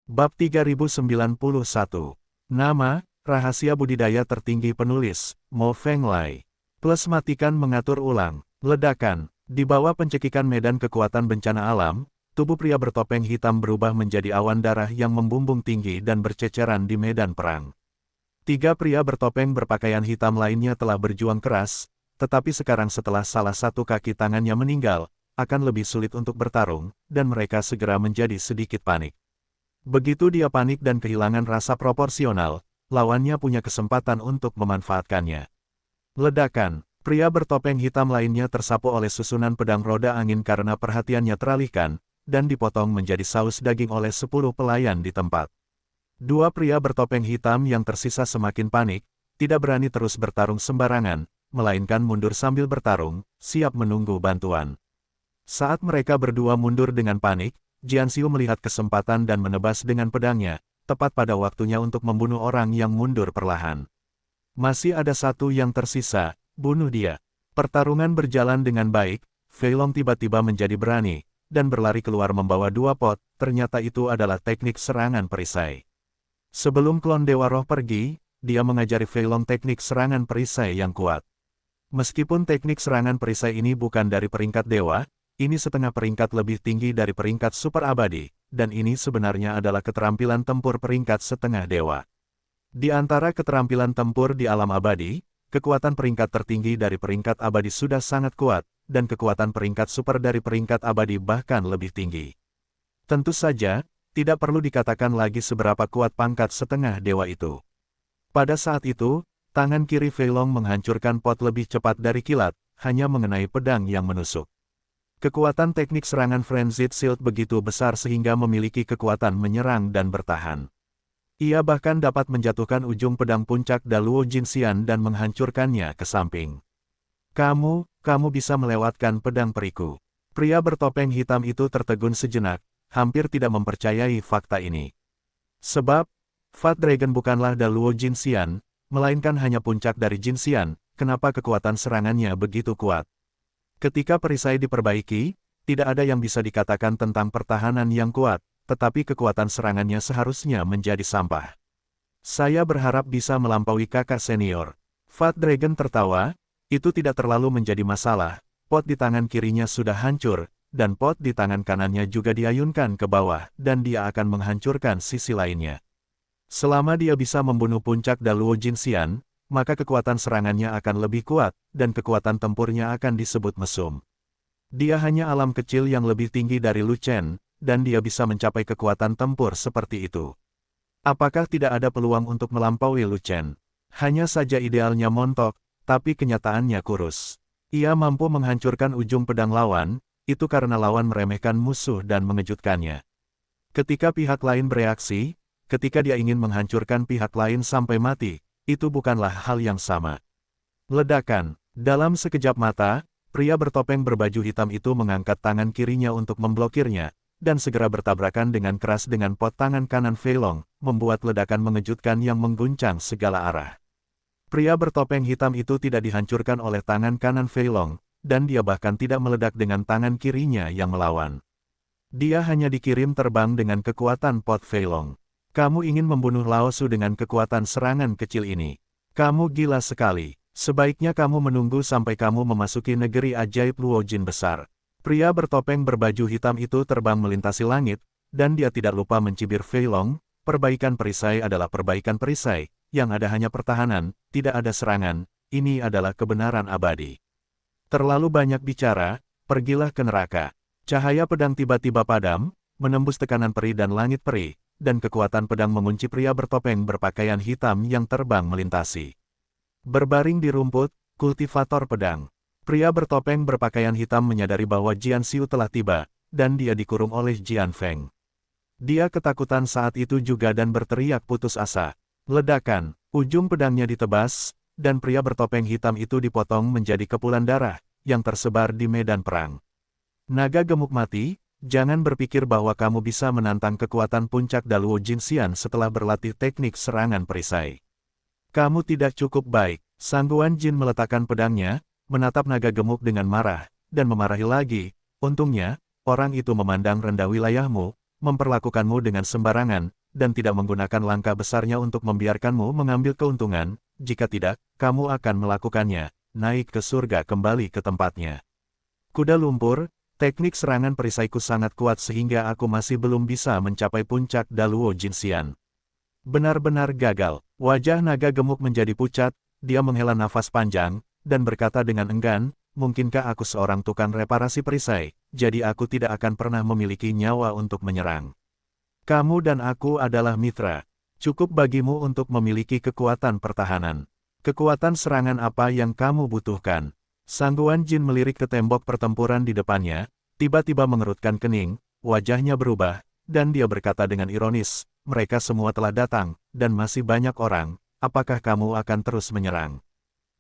Bab 3091. Nama, rahasia budidaya tertinggi penulis, Mo Fenglai. Plus matikan mengatur ulang, ledakan. Di bawah pencekikan medan kekuatan bencana alam, tubuh pria bertopeng hitam berubah menjadi awan darah yang membumbung tinggi dan berceceran di medan perang. Tiga pria bertopeng berpakaian hitam lainnya telah berjuang keras, tetapi sekarang setelah salah satu kaki tangannya meninggal, akan lebih sulit untuk bertarung, dan mereka segera menjadi sedikit panik. Begitu dia panik dan kehilangan rasa proporsional, lawannya punya kesempatan untuk memanfaatkannya. Ledakan, pria bertopeng hitam lainnya tersapu oleh susunan pedang roda angin karena perhatiannya teralihkan, dan dipotong menjadi saus daging oleh 10 pelayan di tempat. Dua pria bertopeng hitam yang tersisa semakin panik, tidak berani terus bertarung sembarangan, melainkan mundur sambil bertarung, siap menunggu bantuan. Saat mereka berdua mundur dengan panik, Jian Xiu melihat kesempatan dan menebas dengan pedangnya, tepat pada waktunya untuk membunuh orang yang mundur perlahan. Masih ada satu yang tersisa, bunuh dia. Pertarungan berjalan dengan baik, Fei Long tiba-tiba menjadi berani, dan berlari keluar membawa dua pot, ternyata itu adalah teknik serangan perisai. Sebelum klon Dewa Roh pergi, dia mengajari Fei Long teknik serangan perisai yang kuat. Meskipun teknik serangan perisai ini bukan dari peringkat dewa, ini setengah peringkat lebih tinggi dari peringkat super abadi, dan ini sebenarnya adalah keterampilan tempur peringkat setengah dewa. Di antara keterampilan tempur di alam abadi, kekuatan peringkat tertinggi dari peringkat abadi sudah sangat kuat, dan kekuatan peringkat super dari peringkat abadi bahkan lebih tinggi. Tentu saja, tidak perlu dikatakan lagi seberapa kuat pangkat setengah dewa itu. Pada saat itu, tangan kiri Fei Long menghancurkan pot lebih cepat dari kilat, hanya mengenai pedang yang menusuk. Kekuatan teknik serangan Frenzied Shield begitu besar sehingga memiliki kekuatan menyerang dan bertahan. Ia bahkan dapat menjatuhkan ujung pedang puncak Daluo Jinxian dan menghancurkannya ke samping. Kamu bisa melewatkan pedang periku. Pria bertopeng hitam itu tertegun sejenak, hampir tidak mempercayai fakta ini. Sebab, Fat Dragon bukanlah Daluo Jinxian, melainkan hanya puncak dari Jinxian, kenapa kekuatan serangannya begitu kuat? Ketika perisai diperbaiki, tidak ada yang bisa dikatakan tentang pertahanan yang kuat, tetapi kekuatan serangannya seharusnya menjadi sampah. Saya berharap bisa melampaui kakak senior. Fat Dragon tertawa, itu tidak terlalu menjadi masalah, pot di tangan kirinya sudah hancur, dan pot di tangan kanannya juga diayunkan ke bawah, dan dia akan menghancurkan sisi lainnya. Selama dia bisa membunuh puncak Daluo Jinxian, maka kekuatan serangannya akan lebih kuat, dan kekuatan tempurnya akan disebut mesum. Dia hanya alam kecil yang lebih tinggi dari Lu Chen, dan dia bisa mencapai kekuatan tempur seperti itu. Apakah tidak ada peluang untuk melampaui Lu Chen? Hanya saja idealnya montok, tapi kenyataannya kurus. Ia mampu menghancurkan ujung pedang lawan, itu karena lawan meremehkan musuh dan mengejutkannya. Ketika pihak lain bereaksi, ketika dia ingin menghancurkan pihak lain sampai mati, itu bukanlah hal yang sama. Ledakan. Dalam sekejap mata, pria bertopeng berbaju hitam itu mengangkat tangan kirinya untuk memblokirnya, dan segera bertabrakan dengan keras dengan pot tangan kanan Fei Long, membuat ledakan mengejutkan yang mengguncang segala arah. Pria bertopeng hitam itu tidak dihancurkan oleh tangan kanan Fei Long, dan dia bahkan tidak meledak dengan tangan kirinya yang melawan. Dia hanya dikirim terbang dengan kekuatan pot Fei Long. Kamu ingin membunuh Lao Su dengan kekuatan serangan kecil ini. Kamu gila sekali. Sebaiknya kamu menunggu sampai kamu memasuki negeri ajaib Luo Jin besar. Pria bertopeng berbaju hitam itu terbang melintasi langit, dan dia tidak lupa mencibir Fei Long, perbaikan perisai adalah perbaikan perisai, yang ada hanya pertahanan, tidak ada serangan, ini adalah kebenaran abadi. Terlalu banyak bicara, pergilah ke neraka. Cahaya pedang tiba-tiba padam, menembus tekanan peri dan langit peri, dan kekuatan pedang mengunci pria bertopeng berpakaian hitam yang terbang melintasi. Berbaring di rumput, kultivator pedang. Pria bertopeng berpakaian hitam menyadari bahwa Jian Xiu telah tiba, dan dia dikurung oleh Jian Feng. Dia ketakutan saat itu juga dan berteriak putus asa. Ledakan, ujung pedangnya ditebas, dan pria bertopeng hitam itu dipotong menjadi kepulan darah, yang tersebar di medan perang. Naga gemuk mati. Jangan berpikir bahwa kamu bisa menantang kekuatan puncak Daluo Jinxian setelah berlatih teknik serangan perisai. Kamu tidak cukup baik. Sangguan Jin meletakkan pedangnya, menatap naga gemuk dengan marah, dan memarahi lagi. Untungnya, orang itu memandang rendah wilayahmu, memperlakukanmu dengan sembarangan, dan tidak menggunakan langkah besarnya untuk membiarkanmu mengambil keuntungan, jika tidak, kamu akan melakukannya, naik ke surga kembali ke tempatnya. Kuda lumpur, teknik serangan perisaiku sangat kuat sehingga aku masih belum bisa mencapai puncak Daluo Jinxian. Benar-benar gagal. Wajah naga gemuk menjadi pucat, dia menghela nafas panjang, dan berkata dengan enggan, mungkinkah aku seorang tukang reparasi perisai, jadi aku tidak akan pernah memiliki nyawa untuk menyerang. Kamu dan aku adalah mitra. Cukup bagimu untuk memiliki kekuatan pertahanan. Kekuatan serangan apa yang kamu butuhkan? Sangguan Jin melirik ke tembok pertempuran di depannya, tiba-tiba mengerutkan kening, wajahnya berubah, dan dia berkata dengan ironis, mereka semua telah datang, dan masih banyak orang, apakah kamu akan terus menyerang?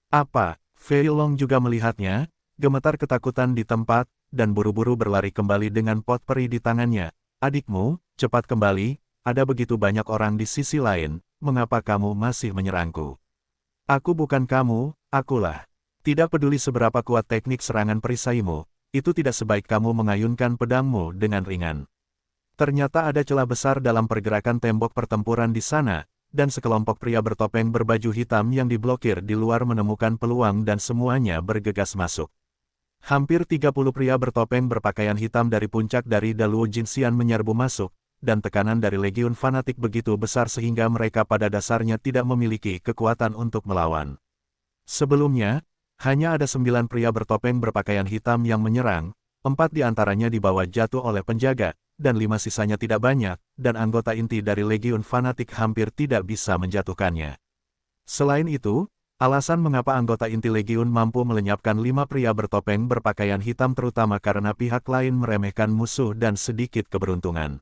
Apa? Fei Long juga melihatnya, gemetar ketakutan di tempat, dan buru-buru berlari kembali dengan pot peri di tangannya. Adikmu, cepat kembali, ada begitu banyak orang di sisi lain, mengapa kamu masih menyerangku? Aku bukan kamu, akulah. Tidak peduli seberapa kuat teknik serangan perisaimu, itu tidak sebaik kamu mengayunkan pedangmu dengan ringan. Ternyata ada celah besar dalam pergerakan tembok pertempuran di sana, dan sekelompok pria bertopeng berbaju hitam yang diblokir di luar menemukan peluang dan semuanya bergegas masuk. Hampir 30 pria bertopeng berpakaian hitam dari puncak dari Daluo Jinxian menyerbu masuk, dan tekanan dari legiun fanatik begitu besar sehingga mereka pada dasarnya tidak memiliki kekuatan untuk melawan. Sebelumnya, hanya ada 9 pria bertopeng berpakaian hitam yang menyerang, 4 di antaranya dibawa jatuh oleh penjaga, dan 5 sisanya tidak banyak, dan anggota inti dari legiun fanatik hampir tidak bisa menjatuhkannya. Selain itu, alasan mengapa anggota inti legiun mampu melenyapkan 5 pria bertopeng berpakaian hitam terutama karena pihak lain meremehkan musuh dan sedikit keberuntungan.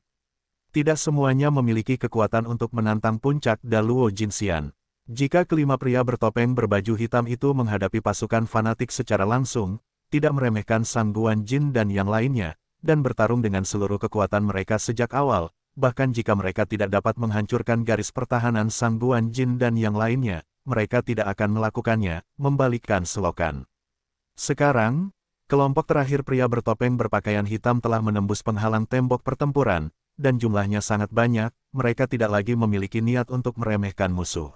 Tidak semuanya memiliki kekuatan untuk menantang puncak Daluo Jinxian. Jika kelima pria bertopeng berbaju hitam itu menghadapi pasukan fanatik secara langsung, tidak meremehkan Sangguan Jin dan yang lainnya, dan bertarung dengan seluruh kekuatan mereka sejak awal, bahkan jika mereka tidak dapat menghancurkan garis pertahanan Sangguan Jin dan yang lainnya, mereka tidak akan melakukannya, membalikkan selokan. Sekarang, kelompok terakhir pria bertopeng berpakaian hitam telah menembus penghalang tembok pertempuran, dan jumlahnya sangat banyak, mereka tidak lagi memiliki niat untuk meremehkan musuh.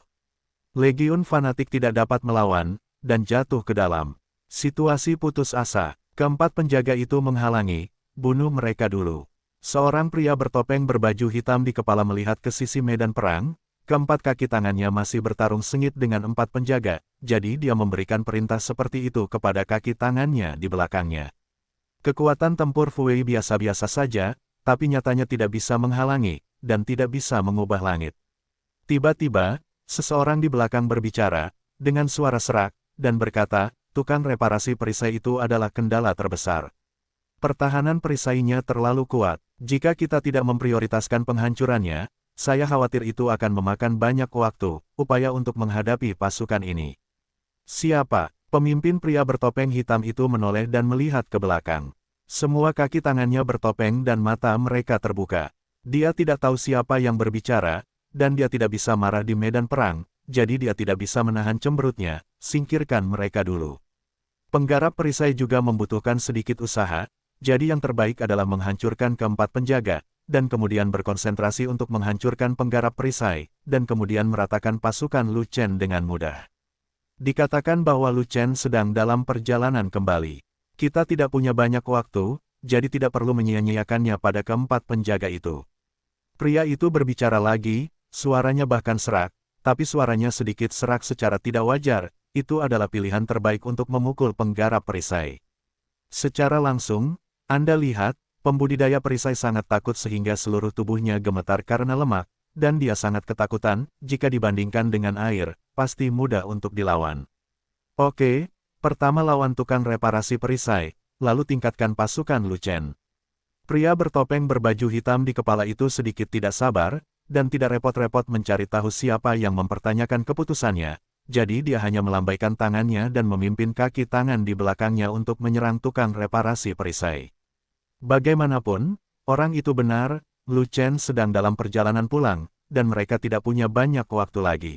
Legiun fanatik tidak dapat melawan, dan jatuh ke dalam situasi putus asa. Keempat penjaga itu menghalangi, bunuh mereka dulu. Seorang pria bertopeng berbaju hitam di kepala melihat ke sisi medan perang, keempat kaki tangannya masih bertarung sengit dengan 4 penjaga, jadi dia memberikan perintah seperti itu kepada kaki tangannya di belakangnya. Kekuatan tempur Fui biasa-biasa saja, tapi nyatanya tidak bisa menghalangi, dan tidak bisa mengubah langit. Tiba-tiba, seseorang di belakang berbicara, dengan suara serak, dan berkata, tukang reparasi perisai itu adalah kendala terbesar. Pertahanan perisainya terlalu kuat, jika kita tidak memprioritaskan penghancurannya, saya khawatir itu akan memakan banyak waktu, upaya untuk menghadapi pasukan ini. Siapa? Pemimpin pria bertopeng hitam itu menoleh dan melihat ke belakang. Semua kaki tangannya bertopeng dan mata mereka terbuka. Dia tidak tahu siapa yang berbicara, dan dia tidak bisa marah di medan perang, jadi dia tidak bisa menahan cemberutnya, singkirkan mereka dulu. Penggarap perisai juga membutuhkan sedikit usaha, jadi yang terbaik adalah menghancurkan keempat penjaga, dan kemudian berkonsentrasi untuk menghancurkan penggarap perisai, dan kemudian meratakan pasukan Lu Chen dengan mudah. Dikatakan bahwa Lu Chen sedang dalam perjalanan kembali. Kita tidak punya banyak waktu, jadi tidak perlu menyia-nyiakannya pada keempat penjaga itu. Pria itu berbicara lagi, suaranya bahkan serak, tapi suaranya sedikit serak secara tidak wajar, itu adalah pilihan terbaik untuk memukul penggarap perisai. Secara langsung, Anda lihat, pembudidaya perisai sangat takut sehingga seluruh tubuhnya gemetar karena lemak, dan dia sangat ketakutan, jika dibandingkan dengan air, pasti mudah untuk dilawan. Oke, pertama lawan tukang reparasi perisai, lalu tingkatkan pasukan Lu Chen. Pria bertopeng berbaju hitam di kepala itu sedikit tidak sabar, dan tidak repot-repot mencari tahu siapa yang mempertanyakan keputusannya, jadi dia hanya melambaikan tangannya dan memimpin kaki tangan di belakangnya untuk menyerang tukang reparasi perisai. Bagaimanapun, orang itu benar, Lu Chen sedang dalam perjalanan pulang, dan mereka tidak punya banyak waktu lagi.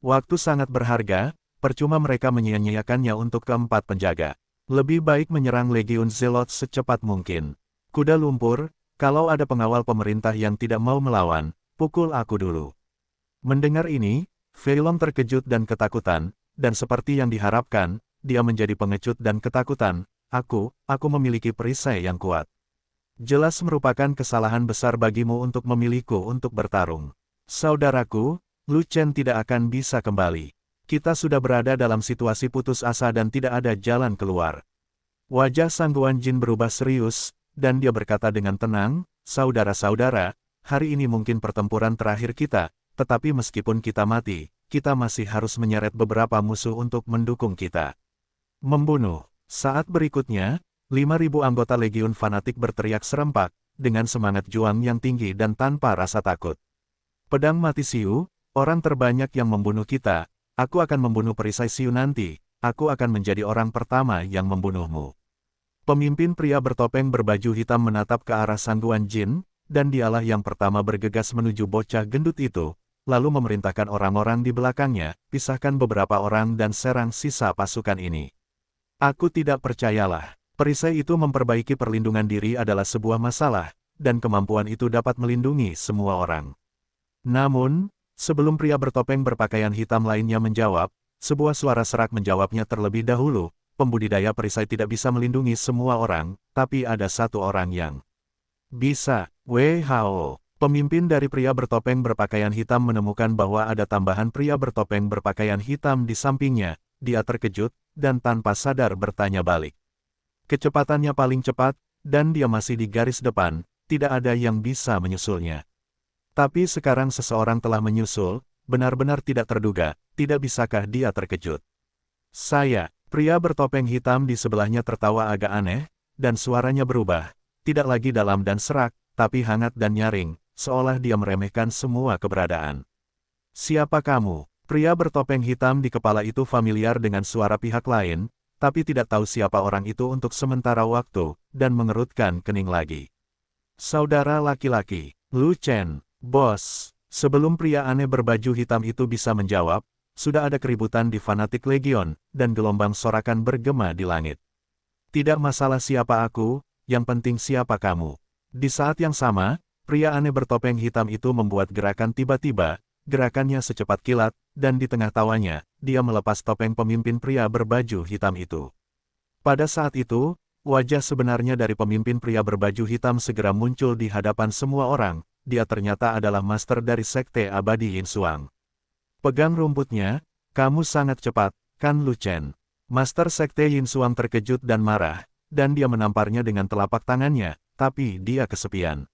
Waktu sangat berharga, percuma mereka menyia-nyiakannya untuk keempat penjaga. Lebih baik menyerang Legiun Zealot secepat mungkin. Kuda lumpur, kalau ada pengawal pemerintah yang tidak mau melawan, pukul aku dulu. Mendengar ini, Fei Long terkejut dan ketakutan, dan seperti yang diharapkan, dia menjadi pengecut dan ketakutan. Aku memiliki perisai yang kuat. Jelas merupakan kesalahan besar bagimu untuk memilihku untuk bertarung. Saudaraku, Lu Chen tidak akan bisa kembali. Kita sudah berada dalam situasi putus asa dan tidak ada jalan keluar. Wajah Sang Guanjin berubah serius, dan dia berkata dengan tenang, saudara-saudara, hari ini mungkin pertempuran terakhir kita, tetapi meskipun kita mati, kita masih harus menyeret beberapa musuh untuk mendukung kita. Membunuh. Saat berikutnya, 5.000 anggota Legiun Fanatik berteriak serempak, dengan semangat juang yang tinggi dan tanpa rasa takut. Pedang mati Siu, orang terbanyak yang membunuh kita, aku akan membunuh perisai Siu nanti, aku akan menjadi orang pertama yang membunuhmu. Pemimpin pria bertopeng berbaju hitam menatap ke arah Sang Guanjin, dan dialah yang pertama bergegas menuju bocah gendut itu, lalu memerintahkan orang-orang di belakangnya, pisahkan beberapa orang dan serang sisa pasukan ini. Aku tidak percayalah. Perisai itu memperbaiki perlindungan diri adalah sebuah masalah, dan kemampuan itu dapat melindungi semua orang. Namun, sebelum pria bertopeng berpakaian hitam lainnya menjawab, sebuah suara serak menjawabnya terlebih dahulu, pembudidaya perisai tidak bisa melindungi semua orang, tapi ada satu orang yang bisa. Wei Hao, pemimpin dari pria bertopeng berpakaian hitam menemukan bahwa ada tambahan pria bertopeng berpakaian hitam di sampingnya, dia terkejut, dan tanpa sadar bertanya balik. Kecepatannya paling cepat, dan dia masih di garis depan, tidak ada yang bisa menyusulnya. Tapi sekarang seseorang telah menyusul, benar-benar tidak terduga, tidak bisakah dia terkejut. Saya, pria bertopeng hitam di sebelahnya tertawa agak aneh, dan suaranya berubah, tidak lagi dalam dan serak, tapi hangat dan nyaring, seolah dia meremehkan semua keberadaan. Siapa kamu? Pria bertopeng hitam di kepala itu familiar dengan suara pihak lain, tapi tidak tahu siapa orang itu untuk sementara waktu, dan mengerutkan kening lagi. Saudara laki-laki, Lu Chen, bos. Sebelum pria aneh berbaju hitam itu bisa menjawab, sudah ada keributan di Fanatik Legion, dan gelombang sorakan bergema di langit. Tidak masalah siapa aku, yang penting siapa kamu. Di saat yang sama, pria aneh bertopeng hitam itu membuat gerakan tiba-tiba, gerakannya secepat kilat, dan di tengah tawanya, dia melepas topeng pemimpin pria berbaju hitam itu. Pada saat itu, wajah sebenarnya dari pemimpin pria berbaju hitam segera muncul di hadapan semua orang, dia ternyata adalah master dari Sekte Abadi Yin Xuang. Pegang rumputnya, kamu sangat cepat, kan Lu Chen? Master Sekte Yin Xuang terkejut dan marah, dan dia menamparnya dengan telapak tangannya, tapi dia kesepian.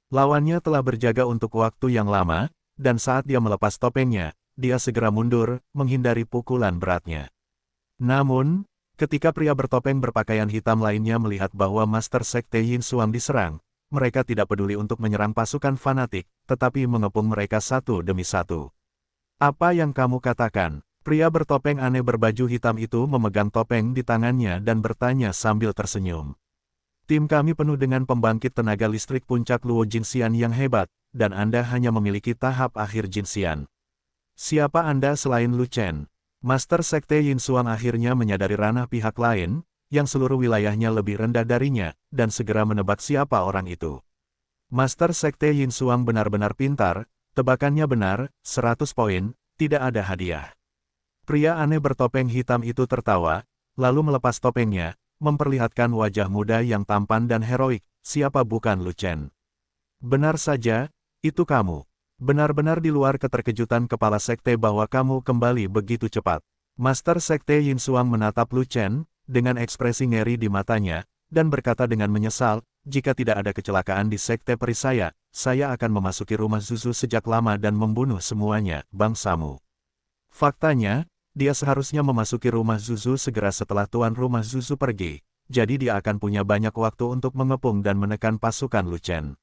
Lawannya telah berjaga untuk waktu yang lama, dan saat dia melepas topengnya, dia segera mundur, menghindari pukulan beratnya. Namun, ketika pria bertopeng berpakaian hitam lainnya melihat bahwa Master Sekte Yin Xuang diserang, mereka tidak peduli untuk menyerang pasukan fanatik, tetapi mengepung mereka satu demi satu. Apa yang kamu katakan? Pria bertopeng aneh berbaju hitam itu memegang topeng di tangannya dan bertanya sambil tersenyum. Tim kami penuh dengan pembangkit tenaga listrik puncak Luo Jinxian yang hebat, dan Anda hanya memiliki tahap akhir Jinxian. Siapa Anda selain Lu Chen? Master Sekte Yin Xuang akhirnya menyadari ranah pihak lain, yang seluruh wilayahnya lebih rendah darinya, dan segera menebak siapa orang itu. Master Sekte Yin Xuang benar-benar pintar, tebakannya benar, 100 poin, tidak ada hadiah. Pria aneh bertopeng hitam itu tertawa, lalu melepas topengnya, memperlihatkan wajah muda yang tampan dan heroik, siapa bukan Lu Chen. Benar saja, itu kamu. Benar-benar di luar keterkejutan kepala sekte bahwa kamu kembali begitu cepat. Master Sekte Yin Xuang menatap Lu Chen, dengan ekspresi ngeri di matanya, dan berkata dengan menyesal, jika tidak ada kecelakaan di sekte perisai, saya akan memasuki rumah Zuzu sejak lama dan membunuh semuanya, bangsamu. Faktanya, dia seharusnya memasuki rumah Zuzu segera setelah tuan rumah Zuzu pergi, jadi dia akan punya banyak waktu untuk mengepung dan menekan pasukan Lu Chen.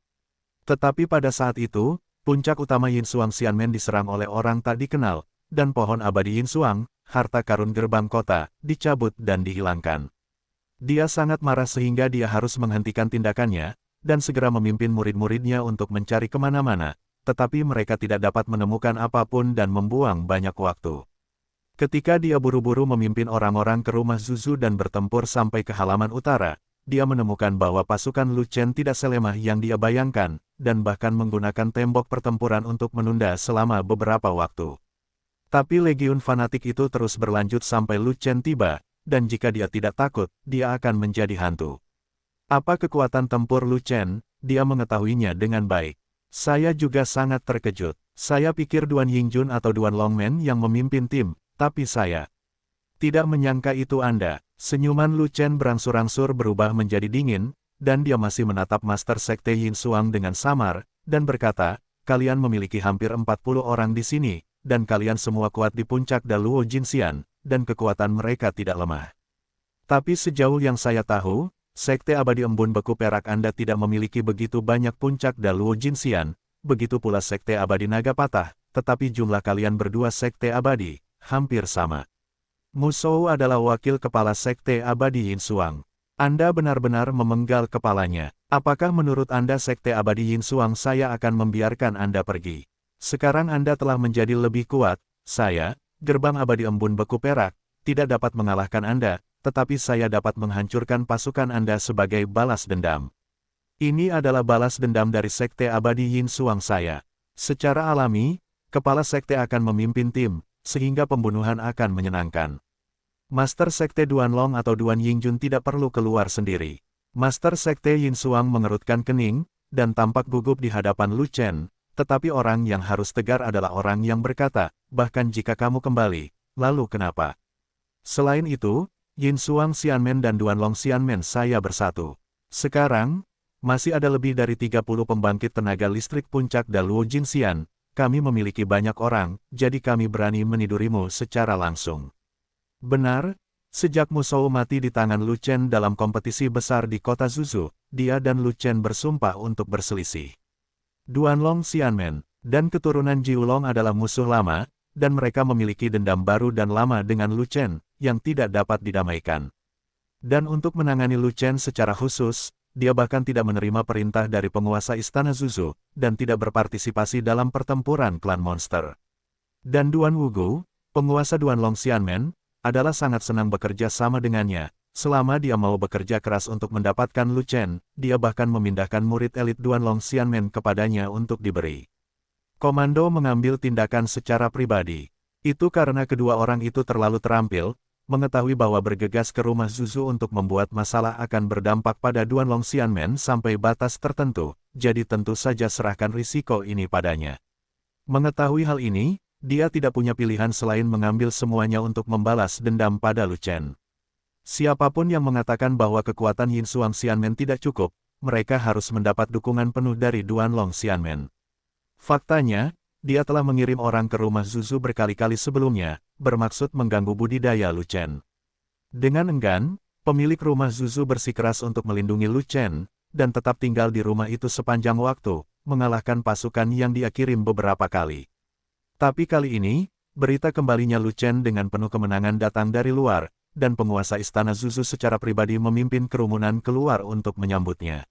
Tetapi pada saat itu, puncak utama Yin Xuang Xianmen diserang oleh orang tak dikenal, dan pohon abadi Yin Xuang, harta karun gerbang kota, dicabut dan dihilangkan. Dia sangat marah sehingga dia harus menghentikan tindakannya, dan segera memimpin murid-muridnya untuk mencari kemana-mana, tetapi mereka tidak dapat menemukan apapun dan membuang banyak waktu. Ketika dia buru-buru memimpin orang-orang ke rumah Zuzu dan bertempur sampai ke halaman utara, dia menemukan bahwa pasukan Lu Chen tidak selemah yang dia bayangkan, dan bahkan menggunakan tembok pertempuran untuk menunda selama beberapa waktu. Tapi legiun fanatik itu terus berlanjut sampai Lu Chen tiba, dan jika dia tidak takut, dia akan menjadi hantu. Apa kekuatan tempur Lu Chen? Dia mengetahuinya dengan baik. Saya juga sangat terkejut. Saya pikir Duan Yingjun atau Duan Longmen yang memimpin tim, tapi saya tidak menyangka itu Anda. Senyuman Lu Chen berangsur-angsur berubah menjadi dingin, dan dia masih menatap Master Sekte Yin Xuang dengan samar, dan berkata, kalian memiliki hampir 40 orang di sini, dan kalian semua kuat di puncak Daluo Jinxian, dan kekuatan mereka tidak lemah. Tapi sejauh yang saya tahu, Sekte Abadi Embun Beku Perak Anda tidak memiliki begitu banyak puncak Daluo Jinxian, begitu pula Sekte Abadi Naga Patah, tetapi jumlah kalian berdua Sekte Abadi, hampir sama. Musou adalah wakil kepala Sekte Abadi Yin Xuang. Anda benar-benar memenggal kepalanya. Apakah menurut Anda Sekte Abadi Yin Xuang saya akan membiarkan Anda pergi? Sekarang Anda telah menjadi lebih kuat, saya, Gerbang Abadi Embun Beku Perak, tidak dapat mengalahkan Anda, tetapi saya dapat menghancurkan pasukan Anda sebagai balas dendam. Ini adalah balas dendam dari Sekte Abadi Yin Xuang saya. Secara alami, kepala Sekte akan memimpin tim, sehingga pembunuhan akan menyenangkan. Master Sekte Duan Long atau Duan Yingjun tidak perlu keluar sendiri. Master Sekte Yin Xuang mengerutkan kening, dan tampak gugup di hadapan Lu Chen, tetapi orang yang harus tegar adalah orang yang berkata, bahkan jika kamu kembali, lalu kenapa? Selain itu, Yin Xuang Xianmen dan Duan Long Xianmen saya bersatu. Sekarang, masih ada lebih dari 30 pembangkit tenaga listrik puncak Daluo Jinxian, kami memiliki banyak orang, jadi kami berani menidurimu secara langsung. Benar, sejak Musou mati di tangan Lu Chen dalam kompetisi besar di kota Zuzu, dia dan Lu Chen bersumpah untuk berselisih. Duan Long Xianmen dan keturunan Jiulong adalah musuh lama, dan mereka memiliki dendam baru dan lama dengan Lu Chen, yang tidak dapat didamaikan. Dan untuk menangani Lu Chen secara khusus, dia bahkan tidak menerima perintah dari penguasa Istana Zuzu, dan tidak berpartisipasi dalam pertempuran klan monster. Dan Duan Wugu, penguasa Duan Long Xianmen, adalah sangat senang bekerja sama dengannya. Selama dia mau bekerja keras untuk mendapatkan Lu Chen, dia bahkan memindahkan murid elit Duan Long Xianmen kepadanya untuk diberi komando mengambil tindakan secara pribadi. Itu karena kedua orang itu terlalu terampil, mengetahui bahwa bergegas ke rumah Zuzu untuk membuat masalah akan berdampak pada Duan Long Xianmen sampai batas tertentu, jadi tentu saja serahkan risiko ini padanya. Mengetahui hal ini, dia tidak punya pilihan selain mengambil semuanya untuk membalas dendam pada Lu Chen. Siapapun yang mengatakan bahwa kekuatan Yin Xuang Xianmen tidak cukup, mereka harus mendapat dukungan penuh dari Duan Long Xianmen. Faktanya, dia telah mengirim orang ke rumah Zuzu berkali-kali sebelumnya, bermaksud mengganggu budidaya Lu Chen. Dengan enggan, pemilik rumah Zuzu bersikeras untuk melindungi Lu Chen, dan tetap tinggal di rumah itu sepanjang waktu, mengalahkan pasukan yang dia kirim beberapa kali. Tapi kali ini, berita kembalinya Lu Chen dengan penuh kemenangan datang dari luar, dan penguasa istana Zuzu secara pribadi memimpin kerumunan keluar untuk menyambutnya.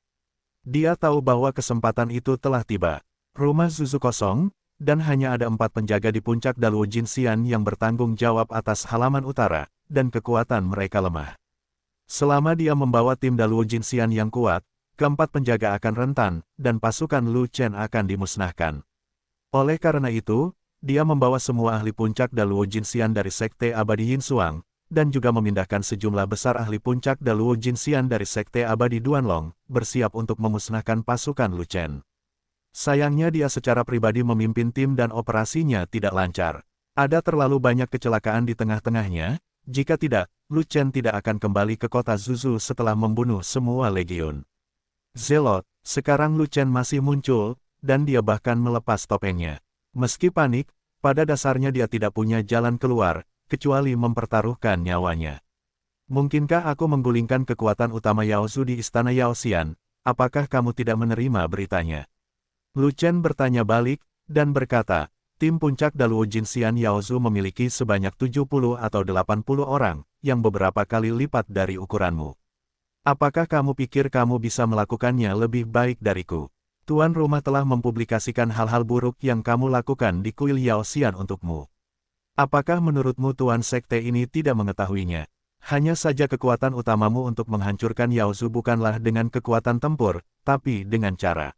Dia tahu bahwa kesempatan itu telah tiba. Rumah Zuzu kosong, dan hanya ada 4 penjaga di puncak Daluo Jinxian yang bertanggung jawab atas halaman utara, dan kekuatan mereka lemah. Selama dia membawa tim Daluo Jinxian yang kuat, keempat penjaga akan rentan, dan pasukan Lu Chen akan dimusnahkan. Oleh karena itu, dia membawa semua ahli puncak Daluo Jinxian dari Sekte Abadi Yin Xuang, dan juga memindahkan sejumlah besar ahli puncak Daluo Jinxian dari Sekte Abadi Duan Long, bersiap untuk memusnahkan pasukan Lu Chen. Sayangnya dia secara pribadi memimpin tim dan operasinya tidak lancar. Ada terlalu banyak kecelakaan di tengah-tengahnya, jika tidak, Lu Chen tidak akan kembali ke kota Zuzu setelah membunuh semua legiun. Zelot, sekarang Lu Chen masih muncul, dan dia bahkan melepas topengnya. Meski panik, pada dasarnya dia tidak punya jalan keluar, kecuali mempertaruhkan nyawanya. Mungkinkah aku menggulingkan kekuatan utama Yaozu di istana Yaoxian? Apakah kamu tidak menerima beritanya? Lu Chen bertanya balik, dan berkata, tim puncak Daluo Jinxian Yaozu memiliki sebanyak 70 atau 80 orang, yang beberapa kali lipat dari ukuranmu. Apakah kamu pikir kamu bisa melakukannya lebih baik dariku? Tuan rumah telah mempublikasikan hal-hal buruk yang kamu lakukan di kuil Yaoxian untukmu. Apakah menurutmu Tuan Sekte ini tidak mengetahuinya? Hanya saja kekuatan utamamu untuk menghancurkan Yaozu bukanlah dengan kekuatan tempur, tapi dengan cara.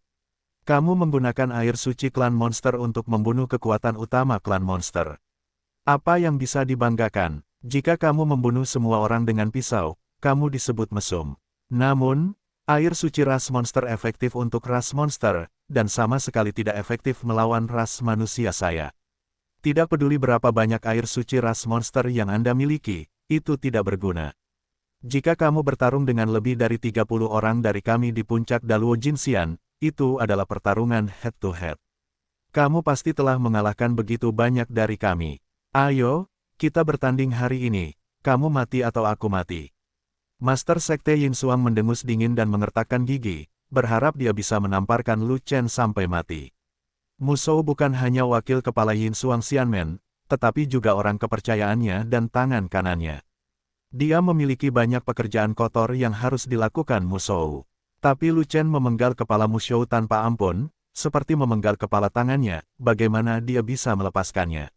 Kamu menggunakan air suci klan monster untuk membunuh kekuatan utama klan monster. Apa yang bisa dibanggakan? Jika kamu membunuh semua orang dengan pisau, kamu disebut mesum. Namun, air suci ras monster efektif untuk ras monster, dan sama sekali tidak efektif melawan ras manusia saya. Tidak peduli berapa banyak air suci ras monster yang Anda miliki, itu tidak berguna. Jika kamu bertarung dengan lebih dari 30 orang dari kami di puncak Daluo Jinxian, itu adalah pertarungan head-to-head. Kamu pasti telah mengalahkan begitu banyak dari kami. Ayo, kita bertanding hari ini, kamu mati atau aku mati. Master Sekte Yin Xuang mendengus dingin dan mengertakkan gigi, berharap dia bisa menamparkan Lu Chen sampai mati. Musou bukan hanya wakil kepala Yin Xuang Xianmen, tetapi juga orang kepercayaannya dan tangan kanannya. Dia memiliki banyak pekerjaan kotor yang harus dilakukan Musou. Tapi Lu Chen memenggal kepala Musou tanpa ampun, seperti memenggal kepala tangannya, bagaimana dia bisa melepaskannya.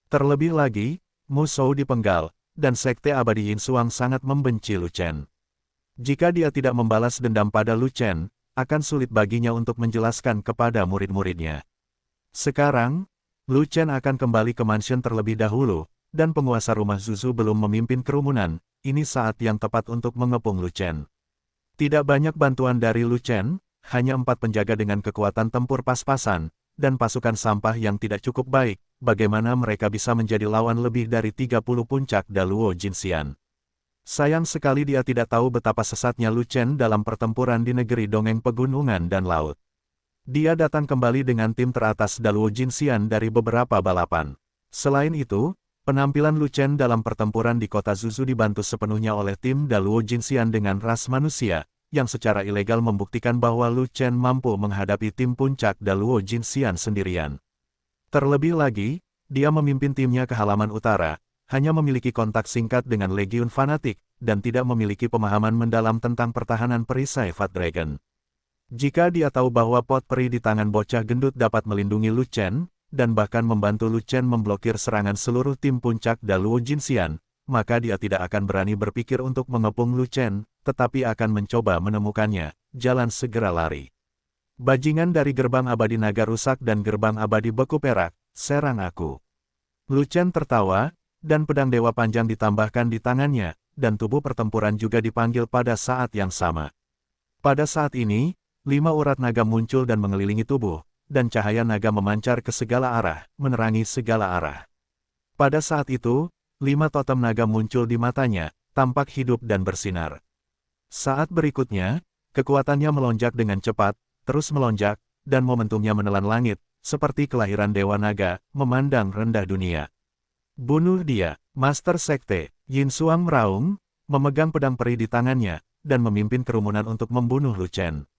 Terlebih lagi, Musou dipenggal, dan Sekte Abadi Yin Xuang sangat membenci Lu Chen. Jika dia tidak membalas dendam pada Lu Chen, akan sulit baginya untuk menjelaskan kepada murid-muridnya. Sekarang, Lu Chen akan kembali ke mansion terlebih dahulu, dan penguasa rumah Zuzu belum memimpin kerumunan, ini saat yang tepat untuk mengepung Lu Chen. Tidak banyak bantuan dari Lu Chen, hanya 4 penjaga dengan kekuatan tempur pas-pasan, dan pasukan sampah yang tidak cukup baik, bagaimana mereka bisa menjadi lawan lebih dari 30 puncak Daluo Jinxian. Sayang sekali dia tidak tahu betapa sesatnya Lu Chen dalam pertempuran di negeri dongeng pegunungan dan laut. Dia datang kembali dengan tim teratas Daluo Jinxian dari beberapa balapan. Selain itu, penampilan Lu Chen dalam pertempuran di kota Zuzu dibantu sepenuhnya oleh tim Daluo Jinxian dengan ras manusia, yang secara ilegal membuktikan bahwa Lu Chen mampu menghadapi tim puncak Daluo Jinxian sendirian. Terlebih lagi, dia memimpin timnya ke halaman utara, hanya memiliki kontak singkat dengan Legiun Fanatik, dan tidak memiliki pemahaman mendalam tentang pertahanan perisai Fat Dragon. Jika dia tahu bahwa pot peri di tangan bocah gendut dapat melindungi Lu Chen, dan bahkan membantu Lu Chen memblokir serangan seluruh tim puncak Daluo Jinxian, maka dia tidak akan berani berpikir untuk mengepung Lu Chen, tetapi akan mencoba menemukannya, jalan segera lari. Bajingan dari gerbang abadi naga rusak dan gerbang abadi beku perak, serang aku. Lu Chen tertawa, dan pedang dewa panjang ditambahkan di tangannya, dan tubuh pertempuran juga dipanggil pada saat yang sama. Pada saat ini, 5 urat naga muncul dan mengelilingi tubuh, dan cahaya naga memancar ke segala arah, menerangi segala arah. Pada saat itu, 5 totem naga muncul di matanya, tampak hidup dan bersinar. Saat berikutnya, kekuatannya melonjak dengan cepat, terus melonjak, dan momentumnya menelan langit, seperti kelahiran Dewa Naga, memandang rendah dunia. Bunuh dia, Master Sekte, Yin Xuang meraung, memegang pedang peri di tangannya, dan memimpin kerumunan untuk membunuh Lu Chen.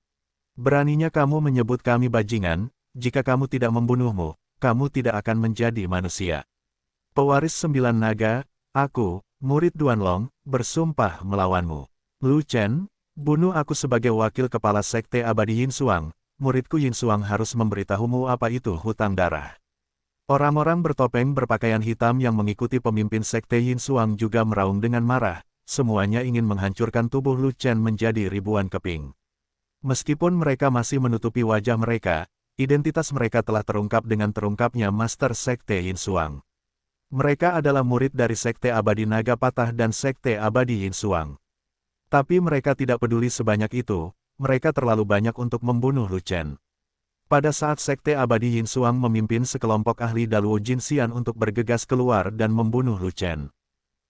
Beraninya kamu menyebut kami bajingan, jika kamu tidak membunuhmu, kamu tidak akan menjadi manusia. Pewaris 9 naga, aku, murid Duanlong, bersumpah melawanmu. Lu Chen, bunuh aku sebagai wakil kepala Sekte Abadi Yin Xuang, muridku Yin Xuang harus memberitahumu apa itu hutang darah. Orang-orang bertopeng berpakaian hitam yang mengikuti pemimpin Sekte Yin Xuang juga meraung dengan marah, semuanya ingin menghancurkan tubuh Lu Chen menjadi ribuan keping. Meskipun mereka masih menutupi wajah mereka, identitas mereka telah terungkap dengan terungkapnya Master Sekte Yin Xuang. Mereka adalah murid dari Sekte Abadi Naga Patah dan Sekte Abadi Yin Xuang. Tapi mereka tidak peduli sebanyak itu, mereka terlalu banyak untuk membunuh Lu Chen. Pada saat Sekte Abadi Yin Xuang memimpin sekelompok ahli Daluo Jinxian untuk bergegas keluar dan membunuh Lu Chen.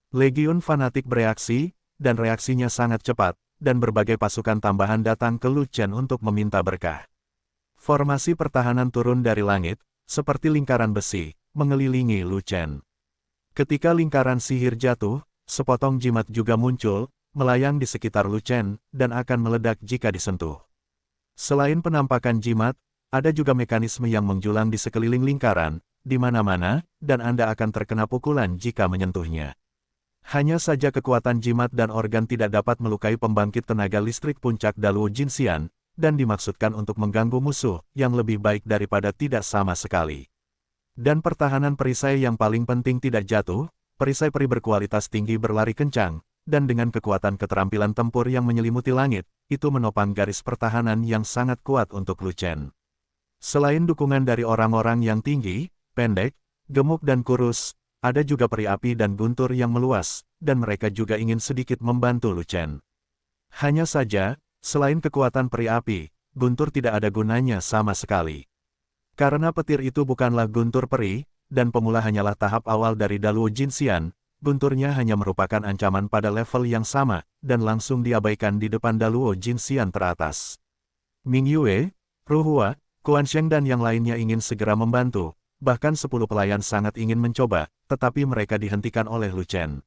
Legiun Fanatik bereaksi, dan reaksinya sangat cepat, dan berbagai pasukan tambahan datang ke Lu Chen untuk meminta berkah. Formasi pertahanan turun dari langit, seperti lingkaran besi, mengelilingi Lu Chen. Ketika lingkaran sihir jatuh, sepotong jimat juga muncul, melayang di sekitar Lu Chen, dan akan meledak jika disentuh. Selain penampakan jimat, ada juga mekanisme yang menjulang di sekeliling lingkaran, di mana-mana, dan Anda akan terkena pukulan jika menyentuhnya. Hanya saja kekuatan jimat dan organ tidak dapat melukai pembangkit tenaga listrik puncak Daluo Jinxian, dan dimaksudkan untuk mengganggu musuh, yang lebih baik daripada tidak sama sekali. Dan pertahanan perisai yang paling penting tidak jatuh, perisai peri berkualitas tinggi berlari kencang, dan dengan kekuatan keterampilan tempur yang menyelimuti langit, itu menopang garis pertahanan yang sangat kuat untuk Lu Chen. Selain dukungan dari orang-orang yang tinggi, pendek, gemuk dan kurus, ada juga peri api dan guntur yang meluas, dan mereka juga ingin sedikit membantu Lu Chen. Hanya saja, selain kekuatan peri api, guntur tidak ada gunanya sama sekali. Karena petir itu bukanlah guntur peri, dan pemula hanyalah tahap awal dari Daluo Jinxian, gunturnya hanya merupakan ancaman pada level yang sama, dan langsung diabaikan di depan Daluo Jinxian teratas. Ming Yue, Ru Hua, Quan Sheng dan yang lainnya ingin segera membantu, bahkan 10 pelayan sangat ingin mencoba, tetapi mereka dihentikan oleh Lu Chen.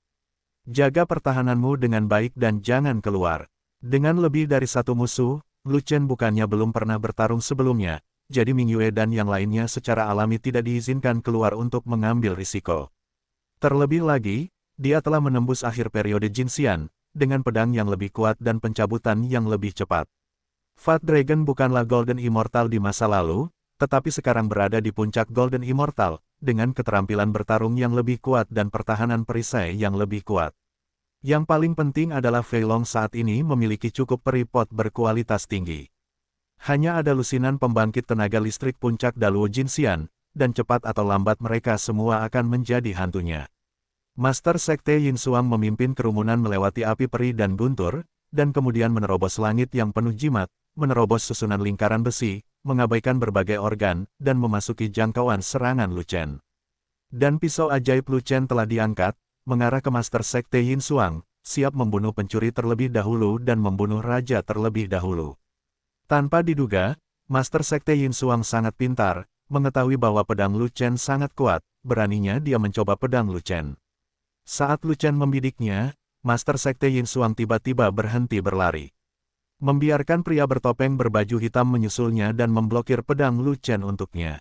Jaga pertahananmu dengan baik dan jangan keluar. Dengan lebih dari satu musuh, Lu Chen bukannya belum pernah bertarung sebelumnya, jadi Ming Yue dan yang lainnya secara alami tidak diizinkan keluar untuk mengambil risiko. Terlebih lagi, dia telah menembus akhir periode Jinxian, dengan pedang yang lebih kuat dan pencabutan yang lebih cepat. Fat Dragon bukanlah Golden Immortal di masa lalu, tetapi sekarang berada di puncak Golden Immortal, dengan keterampilan bertarung yang lebih kuat dan pertahanan perisai yang lebih kuat. Yang paling penting adalah Fei Long saat ini memiliki cukup peri pot berkualitas tinggi. Hanya ada lusinan pembangkit tenaga listrik puncak Daluo Jinxian, dan cepat atau lambat mereka semua akan menjadi hantunya. Master Sekte Yin Xuang memimpin kerumunan melewati api peri dan guntur, dan kemudian menerobos langit yang penuh jimat, menerobos susunan lingkaran besi, mengabaikan berbagai organ, dan memasuki jangkauan serangan Lu Chen. Dan pisau ajaib Lu Chen telah diangkat, mengarah ke Master Sekte Yin Xuang, siap membunuh pencuri terlebih dahulu dan membunuh raja terlebih dahulu. Tanpa diduga, Master Sekte Yin Xuang sangat pintar, mengetahui bahwa pedang Lu Chen sangat kuat, beraninya dia mencoba pedang Lu Chen. Saat Lu Chen membidiknya, Master Sekte Yin Xuang tiba-tiba berhenti berlari. Membiarkan pria bertopeng berbaju hitam menyusulnya dan memblokir pedang Lu Chen untuknya.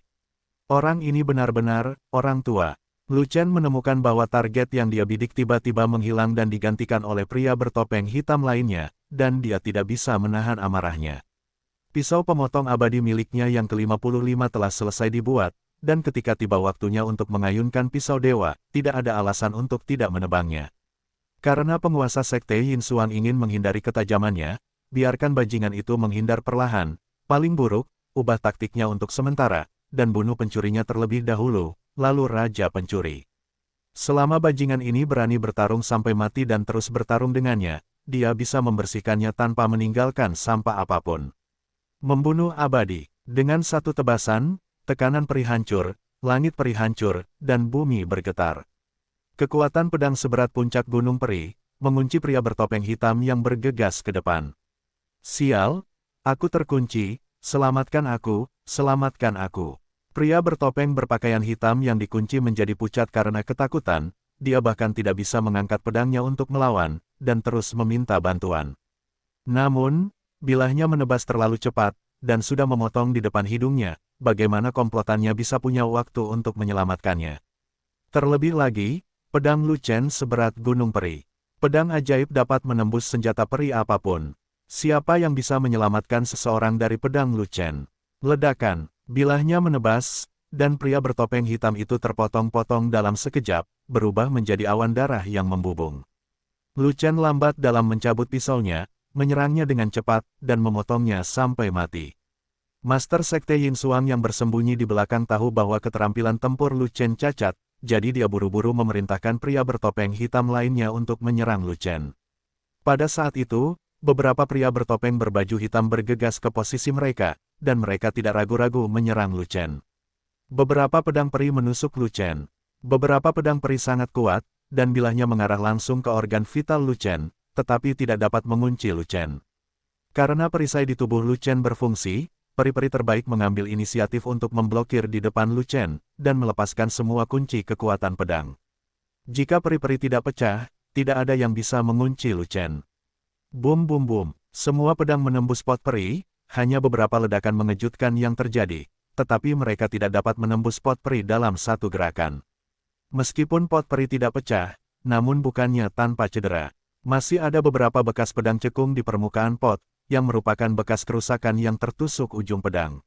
Orang ini benar-benar orang tua. Lu Chen menemukan bahwa target yang dia bidik tiba-tiba menghilang dan digantikan oleh pria bertopeng hitam lainnya, dan dia tidak bisa menahan amarahnya. Pisau pemotong abadi miliknya yang ke-55 telah selesai dibuat, dan ketika tiba waktunya untuk mengayunkan pisau dewa, tidak ada alasan untuk tidak menebangnya. Karena penguasa Sekte Yin Xuang ingin menghindari ketajamannya, biarkan bajingan itu menghindar perlahan, paling buruk, ubah taktiknya untuk sementara, dan bunuh pencurinya terlebih dahulu, lalu raja pencuri. Selama bajingan ini berani bertarung sampai mati dan terus bertarung dengannya, dia bisa membersihkannya tanpa meninggalkan sampah apapun. Membunuh abadi. Dengan satu tebasan, tekanan peri hancur, langit peri hancur, dan bumi bergetar. Kekuatan pedang seberat puncak gunung peri, mengunci pria bertopeng hitam yang bergegas ke depan. Sial, aku terkunci, selamatkan aku, selamatkan aku. Pria bertopeng berpakaian hitam yang dikunci menjadi pucat karena ketakutan, dia bahkan tidak bisa mengangkat pedangnya untuk melawan, dan terus meminta bantuan. Namun, bilahnya menebas terlalu cepat, dan sudah memotong di depan hidungnya, bagaimana komplotannya bisa punya waktu untuk menyelamatkannya. Terlebih lagi, pedang Lu Chen seberat gunung peri. Pedang ajaib dapat menembus senjata peri apapun. Siapa yang bisa menyelamatkan seseorang dari pedang Lu Chen? Ledakan, bilahnya menebas, dan pria bertopeng hitam itu terpotong-potong dalam sekejap, berubah menjadi awan darah yang membubung. Lu Chen lambat dalam mencabut pisaunya, menyerangnya dengan cepat, dan memotongnya sampai mati. Master Sekte Yin Xuang yang bersembunyi di belakang tahu bahwa keterampilan tempur Lu Chen cacat, jadi dia buru-buru memerintahkan pria bertopeng hitam lainnya untuk menyerang Lu Chen. Pada saat itu, beberapa pria bertopeng berbaju hitam bergegas ke posisi mereka, dan mereka tidak ragu-ragu menyerang Lu Chen. Beberapa pedang peri menusuk Lu Chen. Beberapa pedang peri sangat kuat, dan bilahnya mengarah langsung ke organ vital Lu Chen, tetapi tidak dapat mengunci Lu Chen. Karena perisai di tubuh Lu Chen berfungsi, peri-peri terbaik mengambil inisiatif untuk memblokir di depan Lu Chen, dan melepaskan semua kunci kekuatan pedang. Jika peri-peri tidak pecah, tidak ada yang bisa mengunci Lu Chen. Bum bum bum, semua pedang menembus pot peri, hanya beberapa ledakan mengejutkan yang terjadi, tetapi mereka tidak dapat menembus pot peri dalam satu gerakan. Meskipun pot peri tidak pecah, namun bukannya tanpa cedera. Masih ada beberapa bekas pedang cekung di permukaan pot, yang merupakan bekas kerusakan yang tertusuk ujung pedang.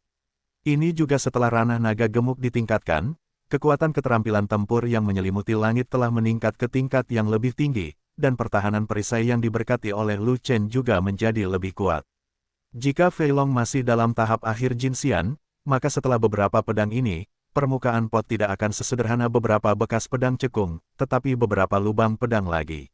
Ini juga setelah ranah naga gemuk ditingkatkan, kekuatan keterampilan tempur yang menyelimuti langit telah meningkat ke tingkat yang lebih tinggi, dan pertahanan perisai yang diberkati oleh Lu Chen juga menjadi lebih kuat. Jika Fei Long masih dalam tahap akhir Jinxian, maka setelah beberapa pedang ini, permukaan pot tidak akan sesederhana beberapa bekas pedang cekung, tetapi beberapa lubang pedang lagi.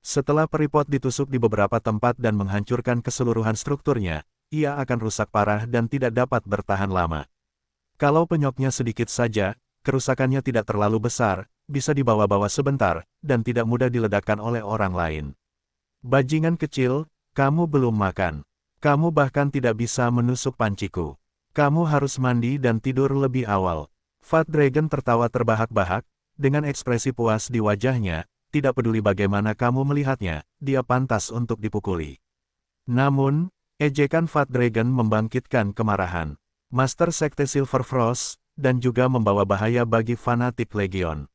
Setelah peri pot ditusuk di beberapa tempat dan menghancurkan keseluruhan strukturnya, ia akan rusak parah dan tidak dapat bertahan lama. Kalau penyoknya sedikit saja, kerusakannya tidak terlalu besar, bisa dibawa-bawa sebentar, dan tidak mudah diledakkan oleh orang lain. Bajingan kecil, kamu belum makan. Kamu bahkan tidak bisa menusuk panciku. Kamu harus mandi dan tidur lebih awal. Fat Dragon tertawa terbahak-bahak, dengan ekspresi puas di wajahnya, tidak peduli bagaimana kamu melihatnya, dia pantas untuk dipukuli. Namun, ejekan Fat Dragon membangkitkan kemarahan Master Sekte Silver Frost, dan juga membawa bahaya bagi fanatik Legion.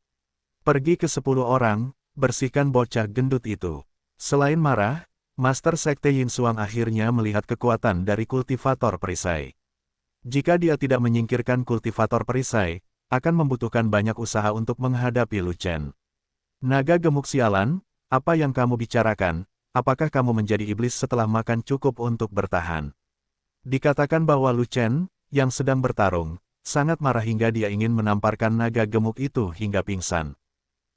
Pergi ke 10 orang, bersihkan bocah gendut itu. Selain marah, Master Sekte Yin Xuang akhirnya melihat kekuatan dari kultivator perisai. Jika dia tidak menyingkirkan kultivator perisai, akan membutuhkan banyak usaha untuk menghadapi Lu Chen. Naga gemuk sialan, apa yang kamu bicarakan? Apakah kamu menjadi iblis setelah makan cukup untuk bertahan? Dikatakan bahwa Lu Chen, yang sedang bertarung, sangat marah hingga dia ingin menamparkan naga gemuk itu hingga pingsan.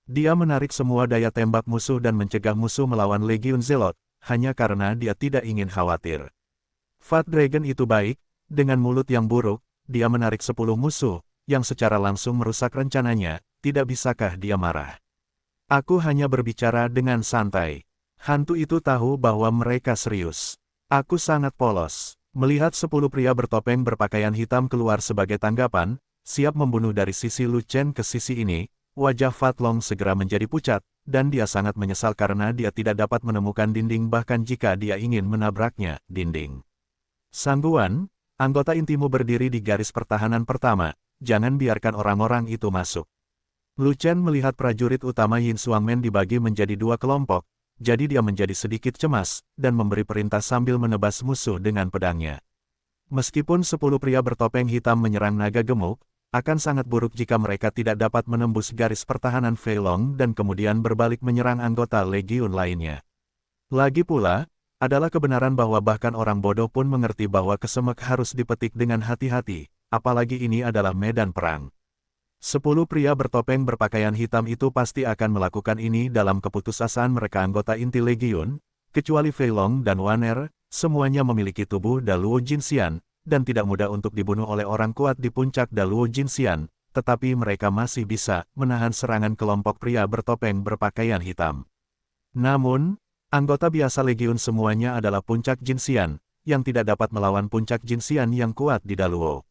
Dia menarik semua daya tembak musuh dan mencegah musuh melawan Legiun Zealot, hanya karena dia tidak ingin khawatir. Fat Dragon itu baik, dengan mulut yang buruk, dia menarik 10 musuh, yang secara langsung merusak rencananya, tidak bisakah dia marah? Aku hanya berbicara dengan santai. Hantu itu tahu bahwa mereka serius. Aku sangat polos. Melihat 10 pria bertopeng berpakaian hitam keluar sebagai tanggapan, siap membunuh dari sisi Lu Chen ke sisi ini, wajah Fat Long segera menjadi pucat, dan dia sangat menyesal karena dia tidak dapat menemukan dinding bahkan jika dia ingin menabraknya, dinding. Sangguan, anggota intimu berdiri di garis pertahanan pertama, jangan biarkan orang-orang itu masuk. Lu Chen melihat prajurit utama Yin Xuangmen dibagi menjadi 2 kelompok, jadi dia menjadi sedikit cemas, dan memberi perintah sambil menebas musuh dengan pedangnya. Meskipun 10 pria bertopeng hitam menyerang naga gemuk, akan sangat buruk jika mereka tidak dapat menembus garis pertahanan Fei Long dan kemudian berbalik menyerang anggota Legiun lainnya. Lagi pula, adalah kebenaran bahwa bahkan orang bodoh pun mengerti bahwa kesemek harus dipetik dengan hati-hati, apalagi ini adalah medan perang. 10 pria bertopeng berpakaian hitam itu pasti akan melakukan ini dalam keputusasaan mereka anggota inti Legiun, kecuali Fei Long dan Waner, semuanya memiliki tubuh Daluo Jinxian, dan tidak mudah untuk dibunuh oleh orang kuat di puncak Daluo Jinxian, tetapi mereka masih bisa menahan serangan kelompok pria bertopeng berpakaian hitam. Namun, anggota biasa Legiun semuanya adalah puncak Jinxian, yang tidak dapat melawan puncak Jinxian yang kuat di Daluo.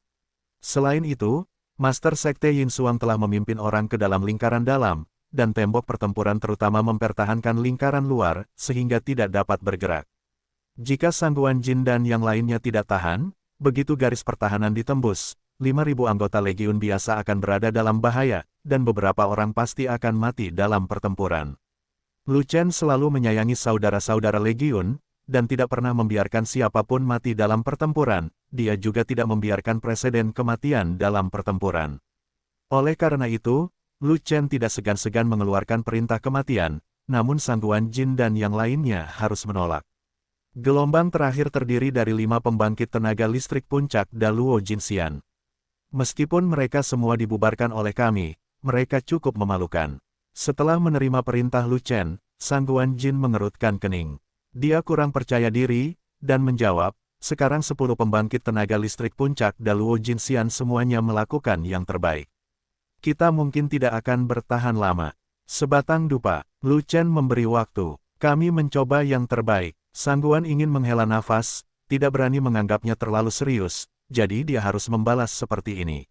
Selain itu, Master Sekte Yin Xuang telah memimpin orang ke dalam lingkaran dalam, dan tembok pertempuran terutama mempertahankan lingkaran luar, sehingga tidak dapat bergerak. Jika Sangguan Jin dan yang lainnya tidak tahan, begitu garis pertahanan ditembus, 5.000 anggota Legiun biasa akan berada dalam bahaya, dan beberapa orang pasti akan mati dalam pertempuran. Lu Chen selalu menyayangi saudara-saudara Legiun, dan tidak pernah membiarkan siapapun mati dalam pertempuran, dia juga tidak membiarkan preseden kematian dalam pertempuran. Oleh karena itu, Lu Chen tidak segan-segan mengeluarkan perintah kematian, namun Sangguan Jin dan yang lainnya harus menolak. Gelombang terakhir terdiri dari 5 pembangkit tenaga listrik puncak Daluo Jinxian. Meskipun mereka semua dibubarkan oleh kami, mereka cukup memalukan. Setelah menerima perintah Lu Chen, Sangguan Jin mengerutkan kening. Dia kurang percaya diri, dan menjawab, sekarang 10 pembangkit tenaga listrik puncak Daluo Jinxian semuanya melakukan yang terbaik. Kita mungkin tidak akan bertahan lama. Sebatang dupa, Lu Chen memberi waktu. Kami mencoba yang terbaik. Sangguan ingin menghela nafas, tidak berani menganggapnya terlalu serius, jadi dia harus membalas seperti ini.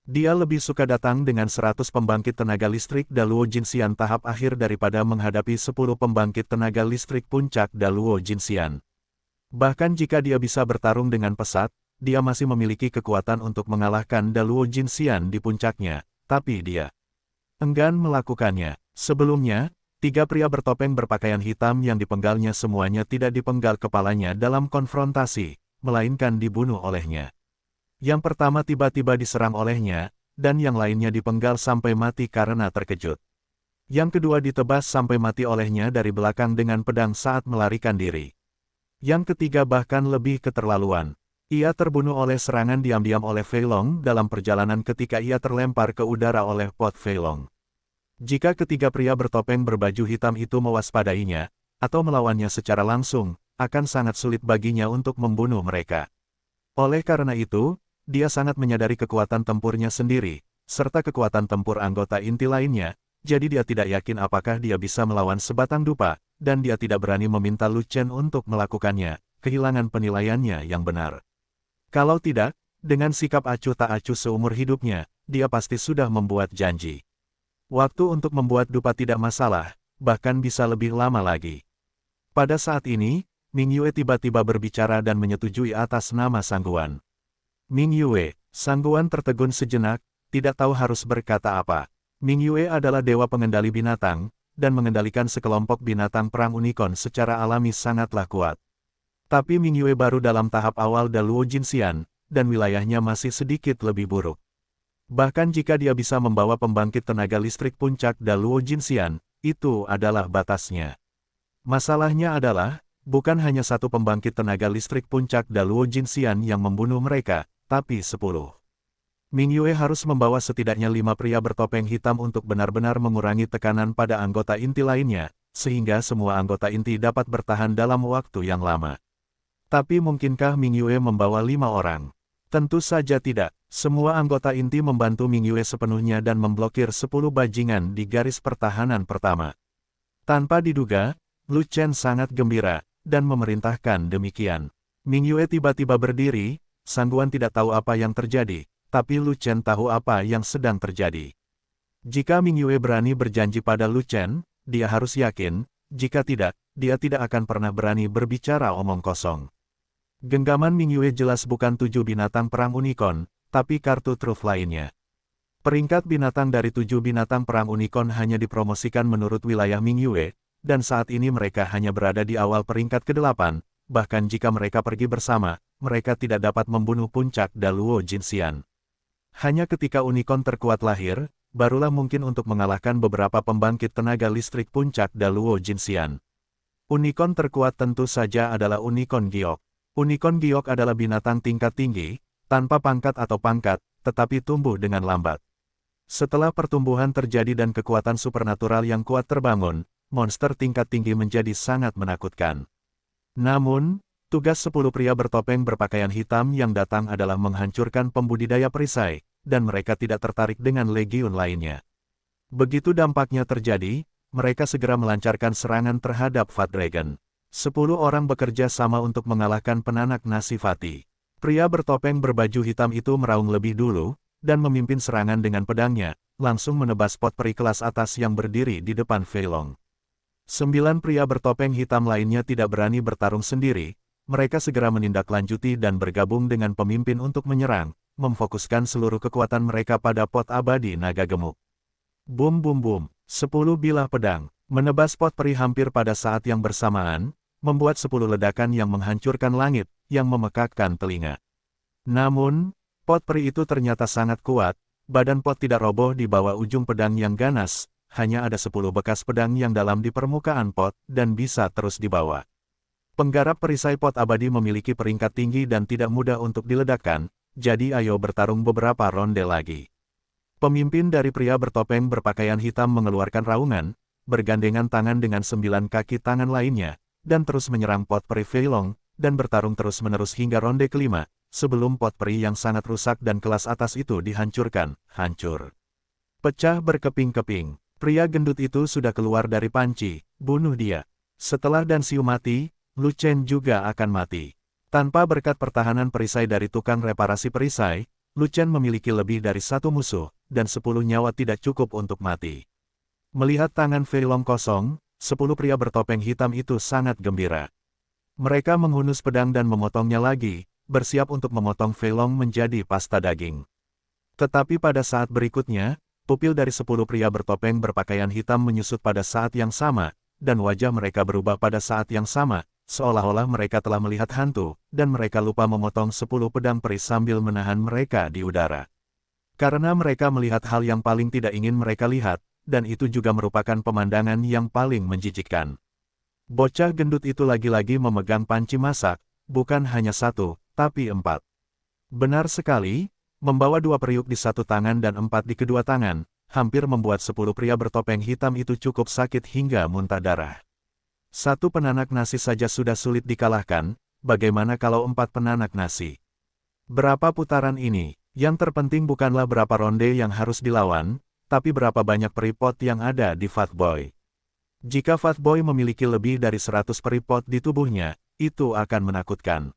Dia lebih suka datang dengan 100 pembangkit tenaga listrik Daluo Jinxian tahap akhir daripada menghadapi 10 pembangkit tenaga listrik puncak Daluo Jinxian. Bahkan jika dia bisa bertarung dengan pesat, dia masih memiliki kekuatan untuk mengalahkan Daluo Jinxian di puncaknya, tapi dia enggan melakukannya. Sebelumnya, 3 pria bertopeng berpakaian hitam yang dipenggalnya semuanya tidak dipenggal kepalanya dalam konfrontasi, melainkan dibunuh olehnya. Yang pertama tiba-tiba diserang olehnya, dan yang lainnya dipenggal sampai mati karena terkejut. Yang kedua ditebas sampai mati olehnya dari belakang dengan pedang saat melarikan diri. Yang ketiga bahkan lebih keterlaluan. Ia terbunuh oleh serangan diam-diam oleh Fei Long dalam perjalanan ketika ia terlempar ke udara oleh pot Fei Long. Jika ketiga pria bertopeng berbaju hitam itu mewaspadainya, atau melawannya secara langsung, akan sangat sulit baginya untuk membunuh mereka. Oleh karena itu, dia sangat menyadari kekuatan tempurnya sendiri, serta kekuatan tempur anggota inti lainnya, jadi dia tidak yakin apakah dia bisa melawan sebatang dupa, dan dia tidak berani meminta Lu Chen untuk melakukannya, kehilangan penilaiannya yang benar. Kalau tidak, dengan sikap acuh tak acuh seumur hidupnya, dia pasti sudah membuat janji. Waktu untuk membuat dupa tidak masalah, bahkan bisa lebih lama lagi. Pada saat ini, Ming Yue tiba-tiba berbicara dan menyetujui atas nama Sangguan. Ming Yue, Sangguan tertegun sejenak, tidak tahu harus berkata apa. Ming Yue adalah dewa pengendali binatang, dan mengendalikan sekelompok binatang perang unicorn secara alami sangatlah kuat. Tapi Ming Yue baru dalam tahap awal Daluo Jinxian, dan wilayahnya masih sedikit lebih buruk. Bahkan jika dia bisa membawa pembangkit tenaga listrik puncak Daluo Jinxian, itu adalah batasnya. Masalahnya adalah, bukan hanya satu pembangkit tenaga listrik puncak Daluo Jinxian yang membunuh mereka, tapi 10. Ming Yue harus membawa setidaknya 5 pria bertopeng hitam untuk benar-benar mengurangi tekanan pada anggota inti lainnya, sehingga semua anggota inti dapat bertahan dalam waktu yang lama. Tapi mungkinkah Ming Yue membawa 5 orang? Tentu saja tidak. Semua anggota inti membantu Ming Yue sepenuhnya dan memblokir 10 bajingan di garis pertahanan pertama. Tanpa diduga, Lu Chen sangat gembira, dan memerintahkan demikian. Ming Yue tiba-tiba berdiri, Sangguan tidak tahu apa yang terjadi, tapi Lu Chen tahu apa yang sedang terjadi. Jika Ming Yue berani berjanji pada Lu Chen, dia harus yakin, jika tidak, dia tidak akan pernah berani berbicara omong kosong. Genggaman Ming Yue jelas bukan 7 binatang perang unicorn, tapi kartu truf lainnya. Peringkat binatang dari 7 binatang perang unicorn hanya dipromosikan menurut wilayah Ming Yue, dan saat ini mereka hanya berada di awal peringkat ke-8, bahkan jika mereka pergi bersama, mereka tidak dapat membunuh puncak Daluo Jinxian. Hanya ketika unicorn terkuat lahir, barulah mungkin untuk mengalahkan beberapa pembangkit tenaga listrik puncak Daluo Jinxian. Unicorn terkuat tentu saja adalah unicorn giok. Unicorn giok adalah binatang tingkat tinggi, tanpa pangkat atau pangkat, tetapi tumbuh dengan lambat. Setelah pertumbuhan terjadi dan kekuatan supernatural yang kuat terbangun, monster tingkat tinggi menjadi sangat menakutkan. Namun, tugas 10 pria bertopeng berpakaian hitam yang datang adalah menghancurkan pembudidaya perisai, dan mereka tidak tertarik dengan legiun lainnya. Begitu dampaknya terjadi, mereka segera melancarkan serangan terhadap Fat Dragon. 10 orang bekerja sama untuk mengalahkan penanak Nasifati. Pria bertopeng berbaju hitam itu meraung lebih dulu, dan memimpin serangan dengan pedangnya, langsung menebas pot peri kelas atas yang berdiri di depan Fei Long. 9 pria bertopeng hitam lainnya tidak berani bertarung sendiri, mereka segera menindaklanjuti dan bergabung dengan pemimpin untuk menyerang, memfokuskan seluruh kekuatan mereka pada pot abadi naga gemuk. Bum bum bum, 10 bilah pedang, menebas pot peri hampir pada saat yang bersamaan, membuat 10 ledakan yang menghancurkan langit, yang memekakkan telinga. Namun, pot peri itu ternyata sangat kuat, badan pot tidak roboh di bawah ujung pedang yang ganas, hanya ada 10 bekas pedang yang dalam di permukaan pot, dan bisa terus dibawa. Penggarap perisai pot abadi memiliki peringkat tinggi dan tidak mudah untuk diledakkan, jadi ayo bertarung beberapa ronde lagi. Pemimpin dari pria bertopeng berpakaian hitam mengeluarkan raungan, bergandengan tangan dengan 9 kaki tangan lainnya, dan terus menyerang pot peri Fei Long, dan bertarung terus-menerus hingga ronde kelima, sebelum pot peri yang sangat rusak dan kelas atas itu dihancurkan, hancur. Pecah berkeping-keping. Pria gendut itu sudah keluar dari panci, bunuh dia. Setelah Dan Xiu mati, Lu Chen juga akan mati. Tanpa berkat pertahanan perisai dari tukang reparasi perisai, Lu Chen memiliki lebih dari 1 musuh, dan 10 nyawa tidak cukup untuk mati. Melihat tangan Fei Long kosong, 10 pria bertopeng hitam itu sangat gembira. Mereka menghunus pedang dan memotongnya lagi, bersiap untuk memotong Fei Long menjadi pasta daging. Tetapi pada saat berikutnya, pupil dari 10 pria bertopeng berpakaian hitam menyusut pada saat yang sama, dan wajah mereka berubah pada saat yang sama, seolah-olah mereka telah melihat hantu, dan mereka lupa memotong 10 pedang peri sambil menahan mereka di udara. Karena mereka melihat hal yang paling tidak ingin mereka lihat, dan itu juga merupakan pemandangan yang paling menjijikkan. Bocah gendut itu lagi-lagi memegang panci masak, bukan hanya satu, tapi 4. Benar sekali, membawa 2 periuk di satu tangan dan 4 di kedua tangan, hampir membuat 10 pria bertopeng hitam itu cukup sakit hingga muntah darah. Satu penanak nasi saja sudah sulit dikalahkan, bagaimana kalau 4 penanak nasi? Berapa putaran ini? Yang terpenting bukanlah berapa ronde yang harus dilawan, tapi berapa banyak peripot yang ada di Fatboy. Jika Fatboy memiliki lebih dari 100 peripot di tubuhnya, itu akan menakutkan.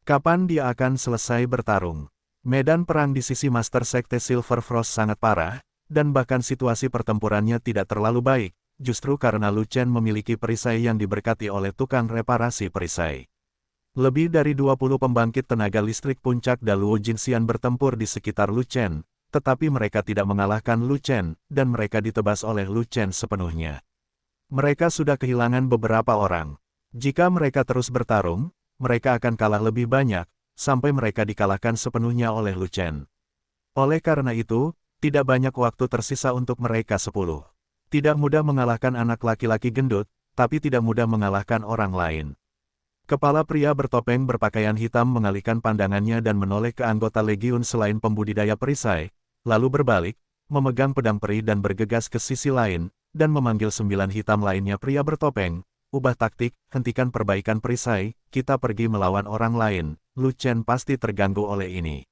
Kapan dia akan selesai bertarung? Medan perang di sisi Master Sekte Silver Frost sangat parah, dan bahkan situasi pertempurannya tidak terlalu baik, justru karena Lu Chen memiliki perisai yang diberkati oleh tukang reparasi perisai. Lebih dari 20 pembangkit tenaga listrik puncak Daluo Jinxian bertempur di sekitar Lu Chen, tetapi mereka tidak mengalahkan Lu Chen, dan mereka ditebas oleh Lu Chen sepenuhnya. Mereka sudah kehilangan beberapa orang. Jika mereka terus bertarung, mereka akan kalah lebih banyak, sampai mereka dikalahkan sepenuhnya oleh Lu Chen. Oleh karena itu, tidak banyak waktu tersisa untuk mereka 10. Tidak mudah mengalahkan anak laki-laki gendut, tapi tidak mudah mengalahkan orang lain. Kepala pria bertopeng berpakaian hitam mengalihkan pandangannya dan menoleh ke anggota legiun selain pembudidaya perisai, lalu berbalik, memegang pedang peri dan bergegas ke sisi lain, dan memanggil 9 hitam lainnya. Pria bertopeng, ubah taktik, hentikan perbaikan perisai, kita pergi melawan orang lain. Lu Chen pasti terganggu oleh ini.